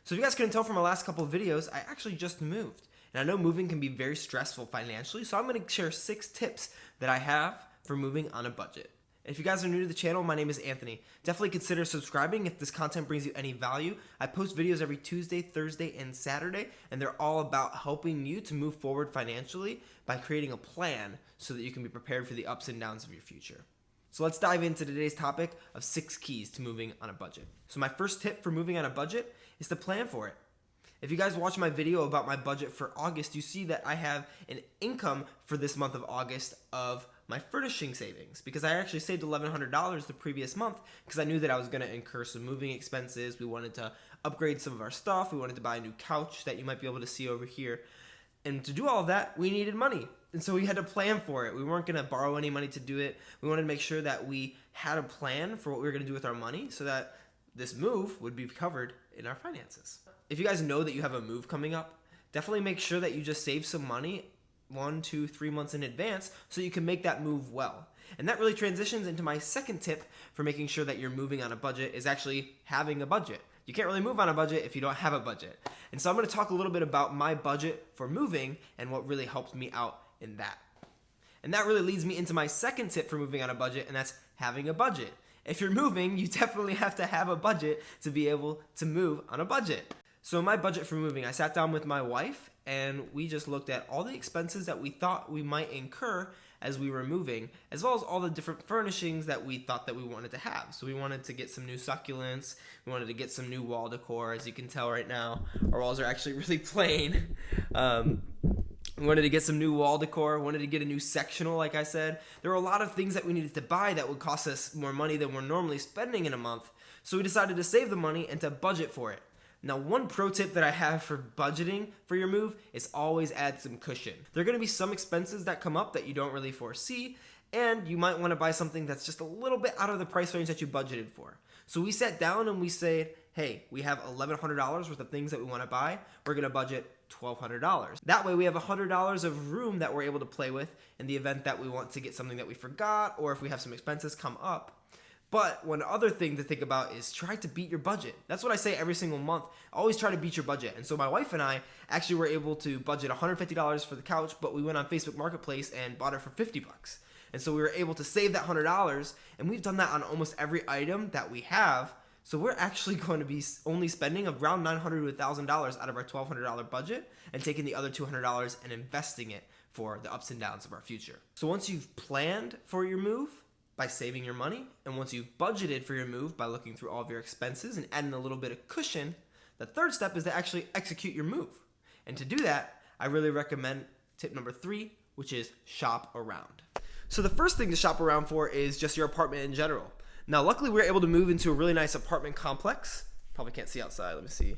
So if you guys couldn't tell from my last couple of videos, I actually just moved. And I know moving can be very stressful financially, so I'm going to share 6 tips that I have for moving on a budget. If you guys are new to the channel, my name is Anthony. Definitely consider subscribing if this content brings you any value. I post videos every Tuesday, Thursday, and Saturday, and they're all about helping you to move forward financially by creating a plan so that you can be prepared for the ups and downs of your future. So let's dive into today's topic of 6 keys to moving on a budget. So my first tip for moving on a budget is to plan for it. If you guys watch my video about my budget for August, you see that I have an income for this month of August of my furnishing savings, because I actually saved $1,100 the previous month because I knew that I was going to incur some moving expenses. We wanted to upgrade some of our stuff. We wanted to buy a new couch that you might be able to see over here. And to do all of that, we needed money. And so we had to plan for it. We weren't going to borrow any money to do it. We wanted to make sure that we had a plan for what we were going to do with our money so that this move would be covered in our finances. If you guys know that you have a move coming up, definitely make sure that you just save some money 1, 2, 3 months in advance so you can make that move well. And that really transitions into my second tip for making sure that you're moving on a budget is actually having a budget. You can't really move on a budget if you don't have a budget. And so I'm going to talk a little bit about my budget for moving and what really helped me out in that. And that really leads me into my second tip for moving on a budget, and that's having a budget. If you're moving, you definitely have to have a budget to be able to move on a budget. So my budget for moving, I sat down with my wife and we just looked at all the expenses that we thought we might incur as we were moving, as well as all the different furnishings that we thought that we wanted to have. So we wanted to get some new succulents, we wanted to get some new wall decor. As you can tell right now, our walls are actually really plain. We wanted to get some new wall decor, wanted to get a new sectional, like I said. There were a lot of things that we needed to buy that would cost us more money than we're normally spending in a month. So we decided to save the money and to budget for it. Now, one pro tip that I have for budgeting for your move is always add some cushion. There are going to be some expenses that come up that you don't really foresee, and you might want to buy something that's just a little bit out of the price range that you budgeted for. So we sat down and we said, hey, we have $1,100 worth of things that we want to buy. We're going to budget $1,200. That way we have $100 of room that we're able to play with in the event that we want to get something that we forgot, or if we have some expenses come up. But one other thing to think about is try to beat your budget. That's what I say every single month. Always try to beat your budget. And so my wife and I actually were able to budget $150 for the couch, but we went on Facebook Marketplace and bought it for $50. And so we were able to save that $100, and we've done that on almost every item that we have. So we're actually going to be only spending around $900 to $1,000 out of our $1,200 budget and taking the other $200 and investing it for the ups and downs of our future. So once you've planned for your move by saving your money, and once you've budgeted for your move by looking through all of your expenses and adding a little bit of cushion, the third step is to actually execute your move. And to do that, I really recommend tip number 3, which is shop around. So the first thing to shop around for is just your apartment in general. Now, luckily, we were able to move into a really nice apartment complex. Probably can't see outside. Let me see.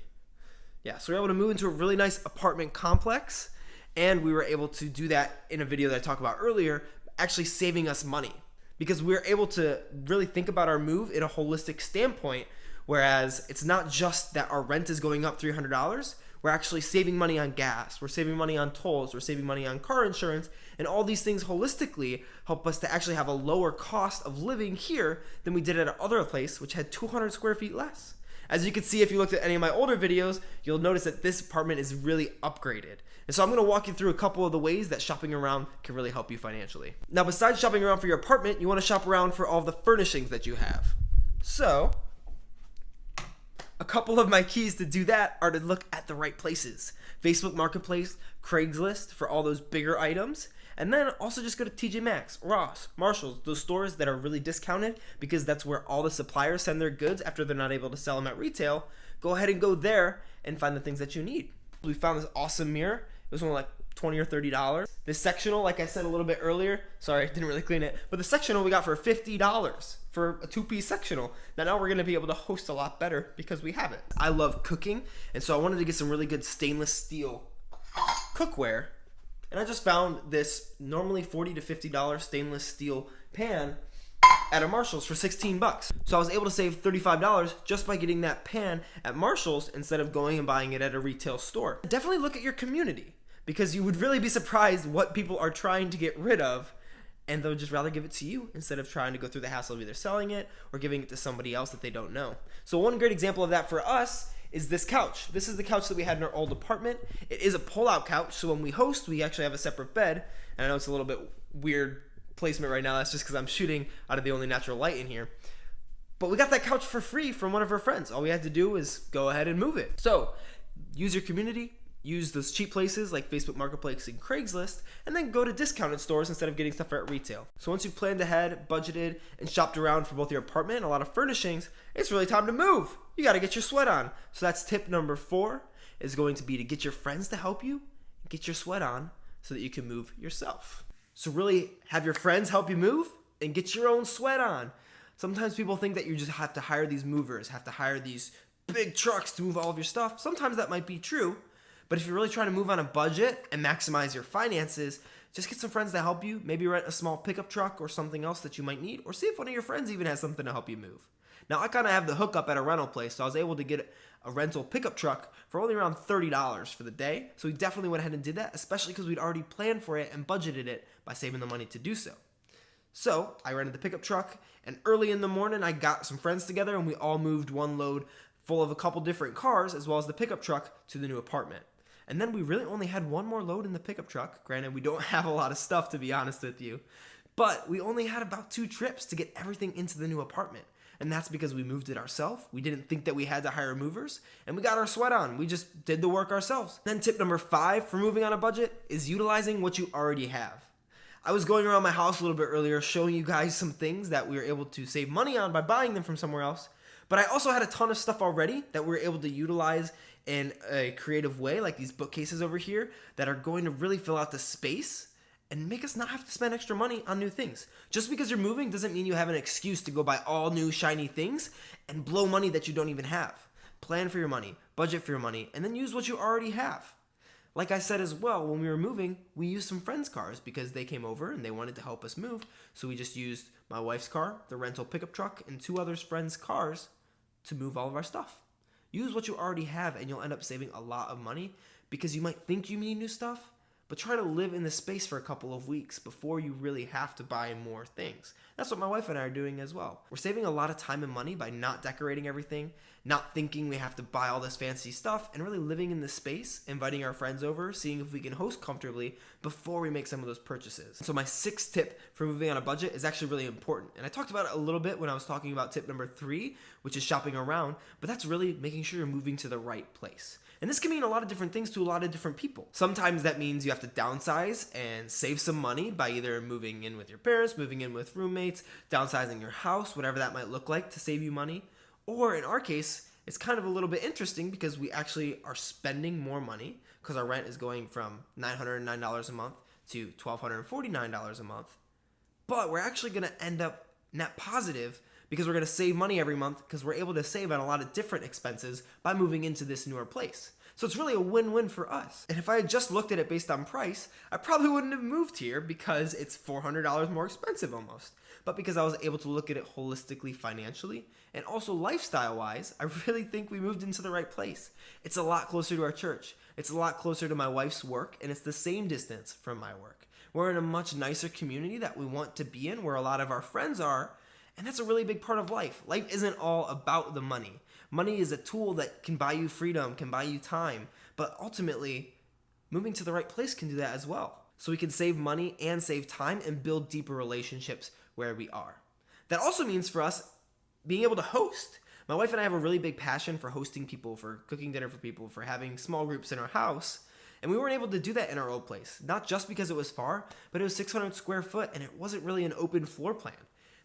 Yeah, so we were able to move into a really nice apartment complex, and we were able to do that in a video that I talked about earlier, actually saving us money. Because we were able to really think about our move in a holistic standpoint, whereas it's not just that our rent is going up $300, we're actually saving money on gas, we're saving money on tolls, we're saving money on car insurance, and all these things holistically help us to actually have a lower cost of living here than we did at our other place, which had 200 square feet less. As you can see, if you looked at any of my older videos, you'll notice that this apartment is really upgraded. And so I'm going to walk you through a couple of the ways that shopping around can really help you financially. Now, besides shopping around for your apartment, you want to shop around for all the furnishings that you have. So, a couple of my keys to do that are to look at the right places. Facebook Marketplace, Craigslist for all those bigger items. And then also just go to TJ Maxx, Ross, Marshalls, those stores that are really discounted because that's where all the suppliers send their goods after they're not able to sell them at retail. Go ahead and go there and find the things that you need. We found this awesome mirror. It was only like $20 or $30. This sectional, like I said a little bit earlier, sorry, I didn't really clean it, but the sectional we got for $50 for a 2-piece sectional. Now we're going to be able to host a lot better because we have it. I love cooking, and so I wanted to get some really good stainless steel cookware. And I just found this normally $40 to $50 stainless steel pan at a Marshalls for $16. So I was able to save $35 just by getting that pan at Marshalls instead of going and buying it at a retail store. Definitely look at your community, because you would really be surprised what people are trying to get rid of, and they'll just rather give it to you instead of trying to go through the hassle of either selling it or giving it to somebody else that they don't know. So one great example of that for us is this couch. This is the couch that we had in our old apartment. It is a pull-out couch, so when we host, we actually have a separate bed. And I know it's a little bit weird placement right now. That's just because I'm shooting out of the only natural light in here. But we got that couch for free from one of our friends. All we had to do is go ahead and move it. So use your community, use those cheap places like Facebook Marketplace and Craigslist, and then go to discounted stores instead of getting stuff at retail. So once you've planned ahead, budgeted, and shopped around for both your apartment and a lot of furnishings, it's really time to move. You got to get your sweat on. So that's tip number 4 is going to be to get your friends to help you, get your sweat on so that you can move yourself. So really have your friends help you move and get your own sweat on. Sometimes people think that you just have to hire these movers, have to hire these big trucks to move all of your stuff. Sometimes that might be true, but if you're really trying to move on a budget and maximize your finances, just get some friends to help you. Maybe rent a small pickup truck or something else that you might need, or see if one of your friends even has something to help you move. Now, I kind of have the hookup at a rental place, so I was able to get a rental pickup truck for only around $30 for the day. So we definitely went ahead and did that, especially because we'd already planned for it and budgeted it by saving the money to do so. So I rented the pickup truck, and early in the morning, I got some friends together, and we all moved one load full of a couple different cars, as well as the pickup truck, to the new apartment. And then we really only had one more load in the pickup truck. Granted, we don't have a lot of stuff, to be honest with you, but we only had about 2 trips to get everything into the new apartment. And that's because we moved it ourselves. We didn't think that we had to hire movers, and we got our sweat on. We just did the work ourselves. Then tip number 5 for moving on a budget is utilizing what you already have. I was going around my house a little bit earlier showing you guys some things that we were able to save money on by buying them from somewhere else. But I also had a ton of stuff already that we were able to utilize in a creative way, like these bookcases over here that are going to really fill out the space and make us not have to spend extra money on new things. Just because you're moving doesn't mean you have an excuse to go buy all new shiny things and blow money that you don't even have. Plan for your money, budget for your money, and then use what you already have. Like I said as well, when we were moving, we used some friends' cars because they came over and they wanted to help us move. So we just used my wife's car, the rental pickup truck, and 2 others' friends' cars to move all of our stuff. Use what you already have and you'll end up saving a lot of money because you might think you need new stuff, but try to live in the space for a couple of weeks before you really have to buy more things. That's what my wife and I are doing as well. We're saving a lot of time and money by not decorating everything, not thinking we have to buy all this fancy stuff, and really living in the space, inviting our friends over, seeing if we can host comfortably before we make some of those purchases. So my 6th tip for moving on a budget is actually really important. And I talked about it a little bit when I was talking about tip number 3, which is shopping around, but that's really making sure you're moving to the right place. And this can mean a lot of different things to a lot of different people. Sometimes that means you have to downsize and save some money by either moving in with your parents, moving in with roommates, downsizing your house, whatever that might look like to save you money. Or in our case, it's kind of a little bit interesting because we actually are spending more money because our rent is going from $909 a month to $1,249 a month. But we're actually going to end up net positive because we're going to save money every month because we're able to save on a lot of different expenses by moving into this newer place. So it's really a win-win for us. And if I had just looked at it based on price, I probably wouldn't have moved here because it's $400 more expensive almost. But because I was able to look at it holistically financially and also lifestyle-wise, I really think we moved into the right place. It's a lot closer to our church. It's a lot closer to my wife's work, and it's the same distance from my work. We're in a much nicer community that we want to be in, where a lot of our friends are, and that's a really big part of life. Life isn't all about the money. Money is a tool that can buy you freedom, can buy you time, but ultimately, moving to the right place can do that as well. So we can save money and save time and build deeper relationships where we are. That also means for us being able to host. My wife and I have a really big passion for hosting people, for cooking dinner for people, for having small groups in our house. And we weren't able to do that in our old place. Not just because it was far, but it was 600 square foot and it wasn't really an open floor plan.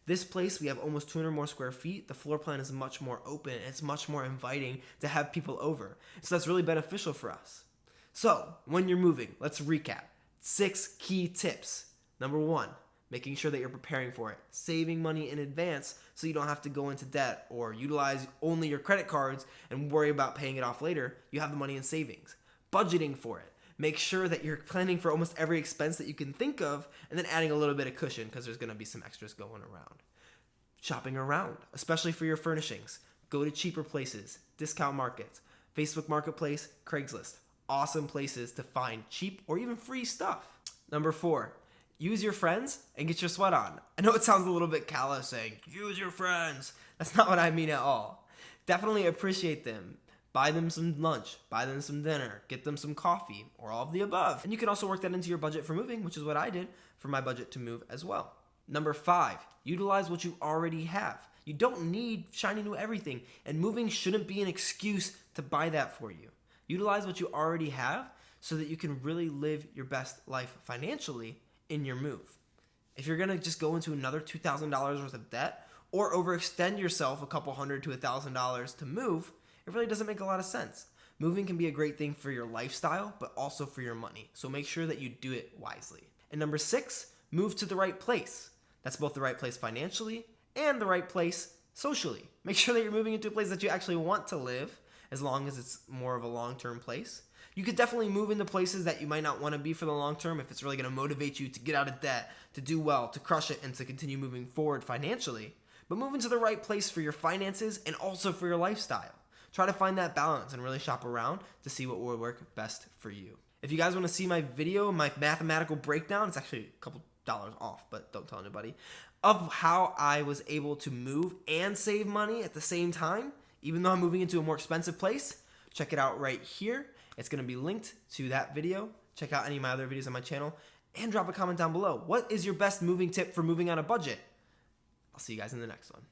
This place, we have almost 200 more square feet. The floor plan is much more open and it's much more inviting to have people over. So that's really beneficial for us. So when you're moving, let's recap. 6 key tips. Number 1, making sure that you're preparing for it. Saving money in advance so you don't have to go into debt or utilize only your credit cards and worry about paying it off later. You have the money in savings. Budgeting for it. Make sure that you're planning for almost every expense that you can think of and then adding a little bit of cushion because there's going to be some extras going around. Shopping around, especially for your furnishings. Go to cheaper places, discount markets, Facebook Marketplace, Craigslist. Awesome places to find cheap or even free stuff. Number 4, use your friends and get your sweat on. I know it sounds a little bit callous saying, use your friends. That's not what I mean at all. Definitely appreciate them. Buy them some lunch, buy them some dinner, get them some coffee, or all of the above. And you can also work that into your budget for moving, which is what I did for my budget to move as well. Number 5, utilize what you already have. You don't need shiny new everything, and moving shouldn't be an excuse to buy that for you. Utilize what you already have so that you can really live your best life financially in your move. If you're gonna just go into another $2,000 worth of debt or overextend yourself a couple $100 to $1,000 to move, it really doesn't make a lot of sense. Moving can be a great thing for your lifestyle, but also for your money. So make sure that you do it wisely. And number 6, move to the right place. That's both the right place financially and the right place socially. Make sure that you're moving into a place that you actually want to live, as long as it's more of a long-term place. You could definitely move into places that you might not want to be for the long term if it's really going to motivate you to get out of debt, to do well, to crush it, and to continue moving forward financially. But move into the right place for your finances and also for your lifestyle. Try to find that balance and really shop around to see what will work best for you. If you guys want to see my video, my mathematical breakdown, it's actually a couple dollars off, but don't tell anybody, of how I was able to move and save money at the same time, even though I'm moving into a more expensive place, check it out right here. It's going to be linked to that video. Check out any of my other videos on my channel and drop a comment down below. What is your best moving tip for moving on a budget? I'll see you guys in the next one.